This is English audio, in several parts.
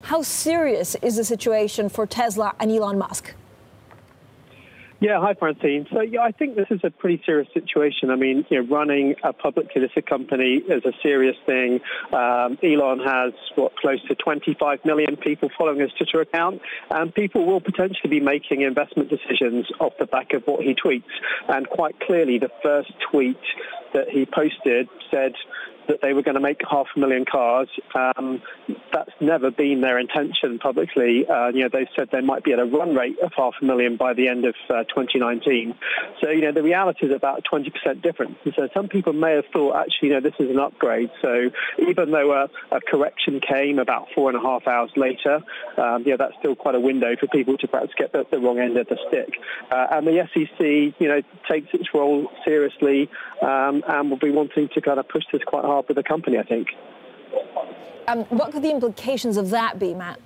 How serious is the situation for Tesla and Elon Musk? Yeah, hi, Francine. So, yeah, I think this is a pretty serious situation. I mean, running a publicly listed company is a serious thing. Elon has, close to 25 million people following his Twitter account, and people will potentially be making investment decisions off the back of what he tweets. And quite clearly, the first tweet that he posted said that they were going to make 500,000 cars. That's never been their intention publicly. They said they might be at a run rate of 500,000 by the end of 2019. So, the reality is about a 20% difference. And so some people may have thought, actually, this is an upgrade. So even though a correction came about 4.5 hours later, that's still quite a window for people to perhaps get the wrong end of the stick. And the SEC, takes its role seriously and will be wanting to kind of push this quite hard with the company, I think. What could the implications of that be, Matt?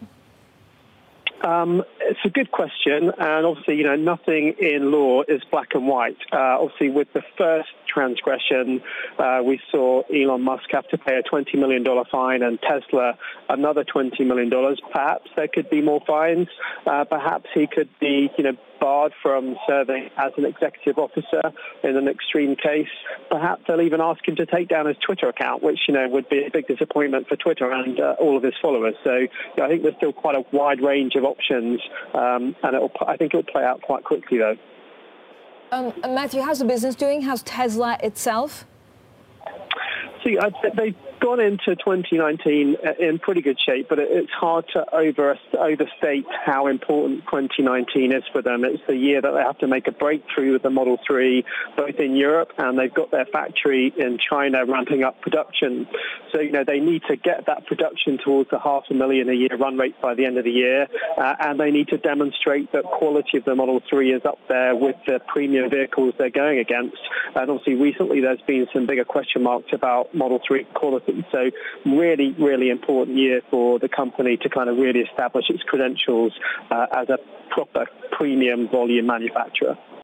It's a good question, and obviously, nothing in law is black and white. Obviously, with the first transgression, we saw Elon Musk have to pay a $20 million fine and Tesla another $20 million. Perhaps there could be more fines. Perhaps he could be, barred from serving as an executive officer in an extreme case. Perhaps they'll even ask him to take down his Twitter account, which, would be a big disappointment for Twitter and all of his followers. So I think there's still quite a wide range of options, and I think it'll play out quite quickly, though. Matthew, how's the business doing? How's Tesla itself? See, they've gone into 2019 in pretty good shape, but it's hard to overstate how important 2019 is for them. It's the year that they have to make a breakthrough with the Model 3, both in Europe, and they've got their factory in China ramping up production. So, they need to get that production towards the 500,000 a year run rate by the end of the year, and they need to demonstrate that quality of the Model 3 is up there with the premium vehicles they're going against. And obviously, recently there's been some bigger question marks about Model 3 quality. So really, really important year for the company to kind of really establish its credentials as a proper premium volume manufacturer.